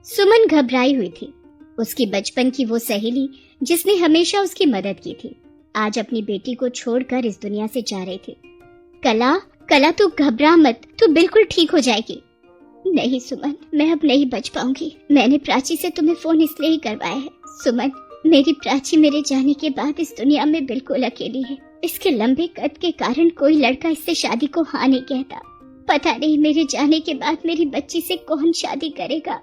सुमन घबराई हुई थी। उसकी बचपन की वो सहेली जिसने हमेशा उसकी मदद की थी, आज अपनी बेटी को छोड़कर इस दुनिया से जा रही थी। कला तू घबरा मत, तू बिल्कुल ठीक हो जाएगी। नहीं सुमन, मैं अब नहीं बच पाऊंगी। मैंने प्राची से तुम्हें फोन इसलिए ही करवाया है। सुमन, मेरी प्राची मेरे जाने के बाद इस दुनिया में बिल्कुल अकेली है। इसके लंबे कद के कारण कोई लड़का इससे शादी को हाँ नहीं कहता। पता नहीं मेरे जाने के बाद मेरी बच्ची से कौन शादी करेगा।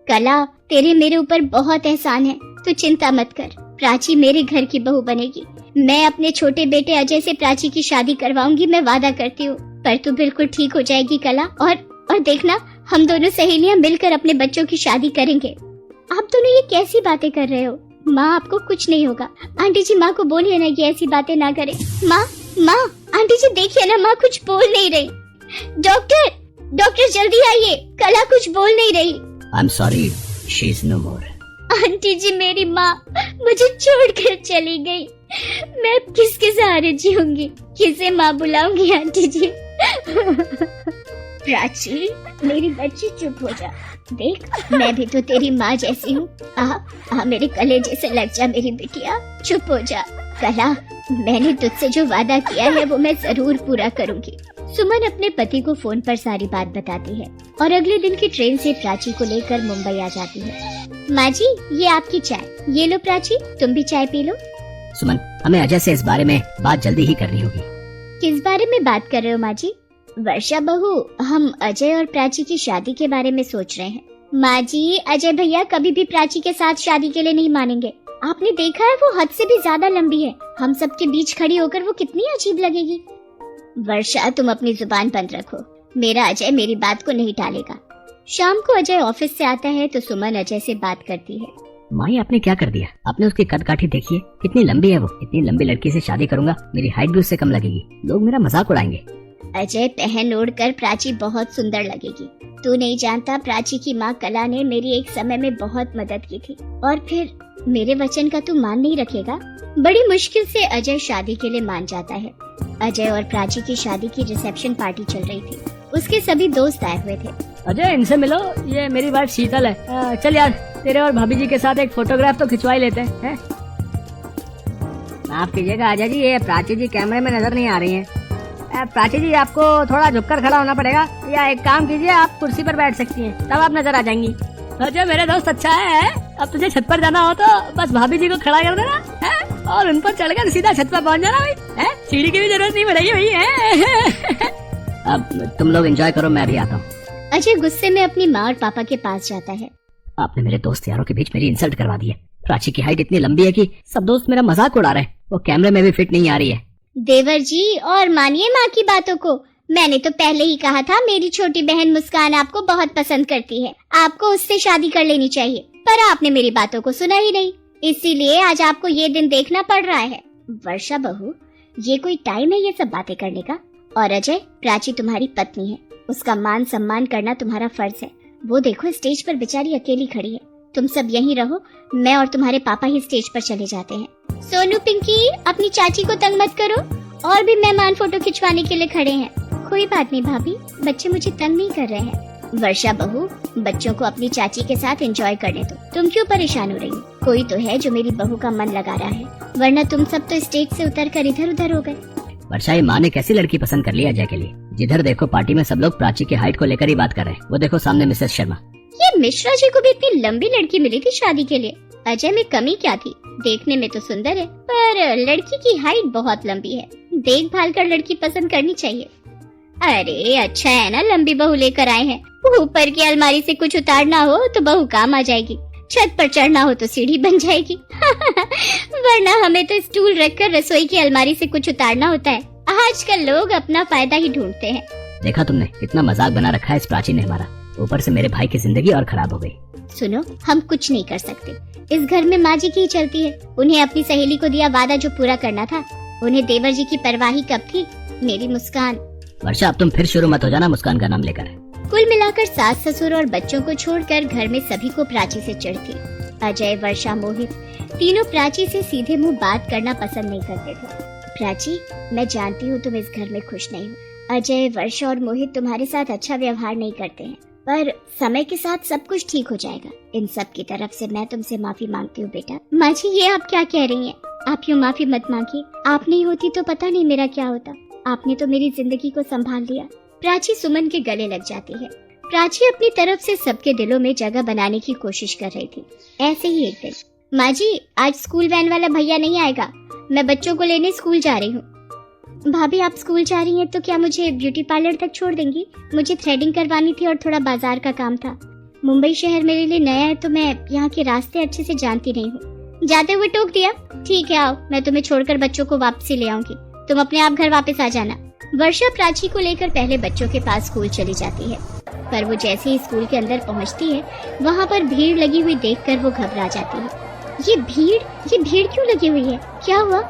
कला, तेरे मेरे ऊपर बहुत एहसान है, तू चिंता मत कर। प्राची मेरे घर की बहू बनेगी। मैं अपने छोटे बेटे अजय से प्राची की शादी करवाऊंगी, मैं वादा करती हूँ। पर तू बिल्कुल ठीक हो जाएगी कला। और देखना, हम दोनों सहेलियां मिलकर अपने बच्चों की शादी करेंगे। आप दोनों ये कैसी बातें कर रहे हो? माँ, आपको कुछ नहीं होगा। आंटी जी माँ को बोलिए ना कि ऐसी बातें ना करे। माँ, आंटी जी देखिए ना, माँ कुछ बोल नहीं रही। डॉक्टर जल्दी आइए, कला कुछ बोल नहीं रही। I'm sorry, she is no more. Aunty ji, मेरी माँ मुझे छोड़कर चली गई। मैं किसके सहारे जीऊंगी? किसे माँ बुलाऊंगी आंटी जी? प्राची, मेरी बच्ची चुप हो जा। देख, मैं भी तो तेरी माँ जैसी हूँ। आ मेरे कलेजे से लग जा मेरी बिटिया, चुप हो जा। कला, मैंने तुझसे जो वादा किया है वो मैं जरूर पूरा करूँगी। सुमन अपने पति को फोन पर सारी बात बताती है और अगले दिन की ट्रेन से प्राची को लेकर मुंबई आ जाती है। माँ जी, ये आपकी चाय। ये लो प्राची, तुम भी चाय पी लो। सुमन, हमें अजय से इस बारे में बात जल्दी ही करनी होगी। किस बारे में बात कर रहे हो माँ जी? वर्षा बहू, हम अजय और प्राची की शादी के बारे में सोच रहे हैं। माँ जी, अजय भैया कभी भी प्राची के साथ शादी के लिए नहीं मानेंगे। आपने देखा है, वो हद से भी ज्यादा लंबी है। हम सबके बीच खड़ी होकर वो कितनी अजीब लगेगी। वर्षा, तुम अपनी जुबान बंद रखो। मेरा अजय मेरी बात को नहीं टालेगा। शाम को अजय ऑफिस से आता है तो सुमन अजय से बात करती है। माँ, आपने क्या कर दिया? आपने उसकी कद काठी देखी है, कितनी लंबी है वो। इतनी लंबी लड़की से शादी करूंगा, मेरी हाइट भी उससे कम लगेगी। लोग मेरा मजाक उड़ाएंगे। अजय, पहन ओढ़ कर प्राची बहुत सुंदर लगेगी। तू नहीं जानता, प्राची की माँ कला ने मेरी एक समय में बहुत मदद की थी। और फिर मेरे वचन का तू मान नहीं रखेगा? बड़ी मुश्किल से अजय शादी के लिए मान जाता है। अजय और प्राची की शादी की रिसेप्शन पार्टी चल रही थी। उसके सभी दोस्त आए हुए थे। अजय, इनसे मिलो, ये मेरी वाइफ शीतल है। चल यार, तेरे और भाभी जी के साथ एक फोटोग्राफ तो खिंचवा ही लेते हैं। माफ कीजिएगा अजय जी, ये प्राची जी कैमरे में नजर नहीं आ रही हैं। प्राची जी, आपको थोड़ा झुककर खड़ा होना पड़ेगा, या एक काम कीजिए, आप कुर्सी पर बैठ सकती हैं, तब आप नजर आ जाएंगी। अजय, मेरे दोस्त अच्छा है। अब तुझे छत पर जाना हो तो बस भाभी जी को खड़ा कर देना है और उन पर चढ़कर सीधा छत पर पहुंच जाना भाई। सीढ़ी की भी जरूरत नहीं पड़ेगी भाई है। अब तुम लोग एंजॉय करो, मैं भी आता हूँ। अजय गुस्से में अपनी माँ और पापा के पास जाता है। आपने मेरे दोस्त यारों के बीच मेरी इंसल्ट करवा दी है। प्राची की हाइट इतनी लंबी है कि सब दोस्त मेरा मजाक उड़ा रहे हैं। वो कैमरे में भी फिट नहीं आ रही है। देवर जी, और मानिए माँ की बातों को। मैंने तो पहले ही कहा था, मेरी छोटी बहन मुस्कान आपको बहुत पसंद करती है। आपको उससे शादी कर लेनी चाहिए, पर आपने मेरी बातों को सुना ही नहीं। इसीलिए आज आपको ये दिन देखना पड़ रहा है। वर्षा बहू, ये कोई टाइम है ये सब बातें करने का? और अजय, प्राची तुम्हारी पत्नी है, उसका मान सम्मान करना तुम्हारा फर्ज है। वो देखो, स्टेज पर बेचारी अकेली खड़ी है। तुम सब यहीं रहो, मैं और तुम्हारे पापा ही स्टेज पर चले जाते हैं। सोनू, पिंकी, अपनी चाची को तंग मत करो। और भी मेहमान फोटो खिंचवाने के लिए खड़े हैं। कोई बात नहीं भाभी, बच्चे मुझे तंग नहीं कर रहे हैं। वर्षा बहू, बच्चों को अपनी चाची के साथ एंजॉय करने दो। तुम क्यों परेशान हो रही हो? कोई तो है जो मेरी बहू का मन लगा रहा है, वरना तुम सब तो स्टेज से उतर कर इधर उधर हो गए। वर्षा, ये माँ ने कैसी लड़की पसंद कर ली अजय के लिए? जिधर देखो पार्टी में सब लोग प्राची की हाइट को लेकर ही बात कर रहे हैं। वो देखो सामने मिसेस शर्मा। ये मिश्रा जी को भी इतनी लंबी लड़की मिली थी शादी के लिए। अजय में कमी क्या थी? देखने में तो सुंदर है, पर लड़की की हाइट बहुत लंबी है। देखभाल कर लड़की पसंद करनी चाहिए। अरे अच्छा है ना, लंबी बहू लेकर आए हैं। ऊपर की अलमारी से कुछ उतारना हो तो बहू काम आ जाएगी, छत पर चढ़ना हो तो सीढ़ी बन जाएगी। वरना हमें तो स्टूल रखकर रसोई की अलमारी से कुछ उतारना होता है। आजकल लोग अपना फायदा ही ढूंढते हैं। देखा तुमने, इतना मजाक बना रखा है इस प्राची ने हमारा। ऊपर से मेरे भाई की जिंदगी और खराब हो गई। सुनो, हम कुछ नहीं कर सकते। इस घर में माँ जी की ही चलती है। उन्हें अपनी सहेली को दिया वादा जो पूरा करना था। उन्हें देवर जी की परवाही कब थी? मेरी मुस्कान। वर्षा, अब तुम फिर शुरू मत हो जाना मुस्कान का नाम लेकर। कुल मिलाकर सास ससुर और बच्चों को छोड़कर घर में सभी को प्राची से चिढ़ थी। अजय, वर्षा, मोहित तीनों प्राची से सीधे मुंह बात करना पसंद नहीं करते थे। प्राची, मैं जानती हूँ तुम इस घर में खुश नहीं हो। अजय, वर्षा और मोहित तुम्हारे साथ अच्छा व्यवहार नहीं करते हैं, पर समय के साथ सब कुछ ठीक हो जाएगा। इन सब की तरफ से मैं तुमसे माफी मांगती हूँ बेटा। माँ जी, ये आप क्या कह रही हैं? आप यूँ माफी मत मांगिए। आप नहीं होती तो पता नहीं मेरा क्या होता। आपने तो मेरी जिंदगी को संभाल लिया। प्राची सुमन के गले लग जाती है। प्राची अपनी तरफ से सबके दिलों में जगह बनाने की कोशिश कर रही थी। ऐसे ही एक दिन, माँ जी, आज स्कूल वैन वाला भैया नहीं आएगा, मैं बच्चों को लेने स्कूल जा रही हूँ। भाभी, आप स्कूल जा रही हैं तो क्या मुझे ब्यूटी पार्लर तक छोड़ देंगी? मुझे थ्रेडिंग करवानी थी और थोड़ा बाजार का काम था। मुंबई शहर मेरे लिए नया है तो मैं यहाँ के रास्ते अच्छे से जानती नहीं हूँ। जाते हुए टोक दिया। ठीक है, आओ, मैं तुम्हें छोड़कर बच्चों को वापसी ले आऊंगी। तुम अपने आप घर वापस आ जाना। वर्षा प्राची को लेकर पहले बच्चों के पास स्कूल चली जाती है, पर वो जैसे ही स्कूल के अंदर पहुंचती है, वहाँ पर भीड़ लगी हुई देखकर वो घबरा जाती है। ये भीड़ क्यों लगी हुई है? क्या हुआ?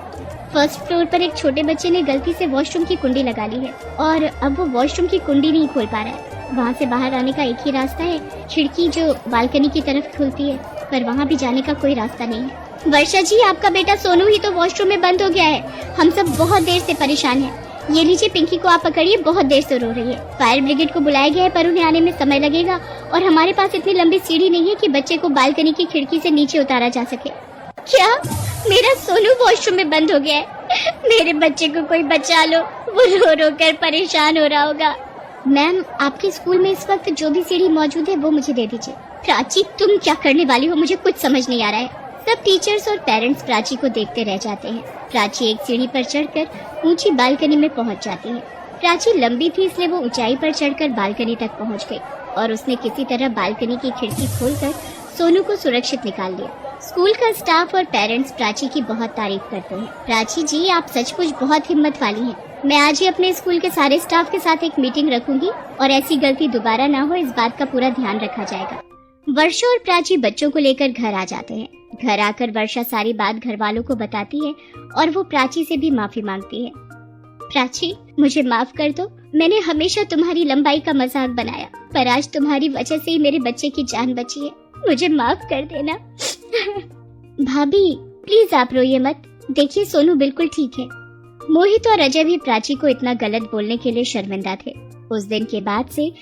फर्स्ट फ्लोर पर एक छोटे बच्चे ने गलती से वॉशरूम की कुंडी लगा ली है और अब वो वॉशरूम की कुंडी नहीं खोल पा रहा है। वहाँ से बाहर आने का एक ही रास्ता है, खिड़की जो बालकनी की तरफ खुलती है, पर वहाँ भी जाने का कोई रास्ता नहीं है। वर्षा जी, आपका बेटा सोनू ही तो वॉशरूम में बंद हो गया है। हम सब बहुत देर से परेशान हैं। ये लीजिए, पिंकी को आप पकड़िए, बहुत देर से रो रही है। फायर ब्रिगेड को बुलाया गया है पर उन्हें आने में समय लगेगा और हमारे पास इतनी लंबी सीढ़ी नहीं है कि बच्चे को बालकनी की खिड़की से नीचे उतारा जा सके। क्या? मेरा सोनू वॉशरूम में बंद हो गया है? मेरे बच्चे को कोई बचा लो, वो रो रो कर परेशान हो रहा होगा। मैम, आपके स्कूल में इस वक्त जो भी सीढ़ी मौजूद है वो मुझे दे दीजिए। प्राची, तुम क्या करने वाली हो? मुझे कुछ समझ नहीं आ रहा है। सब टीचर्स और पेरेंट्स प्राची को देखते रह जाते हैं। प्राची एक सीढ़ी पर चढ़कर ऊंची बालकनी में पहुंच जाती है। प्राची लंबी थी इसलिए वो ऊंचाई पर चढ़कर बालकनी तक पहुंच गई और उसने किसी तरह बालकनी की खिड़की खोलकर सोनू को सुरक्षित निकाल लिया। स्कूल का स्टाफ और पेरेंट्स प्राची की बहुत तारीफ करते हैं। प्राची जी, आप सचमुच बहुत हिम्मत वाली हैं। मैं आज ही अपने स्कूल के सारे स्टाफ के साथ एक मीटिंग रखूंगी और ऐसी गलती दोबारा ना हो, इस बात का पूरा ध्यान रखा जाएगा। वर्षा और प्राची बच्चों को लेकर घर आ जाते हैं। घर आकर वर्षा सारी बात घर वालों को बताती है और वो प्राची से भी माफी मांगती है। प्राची, मुझे माफ कर दो। मैंने हमेशा तुम्हारी लंबाई का मजाक बनाया, पर आज तुम्हारी वजह से ही मेरे बच्चे की जान बची है। मुझे माफ कर देना। भाभी, प्लीज आप रोइए मत। देखिए, सोनू बिल्कुल ठीक है। मोहित और अजय भी प्राची को इतना गलत बोलने के लिए शर्मिंदा थे। उस दिन के बाद से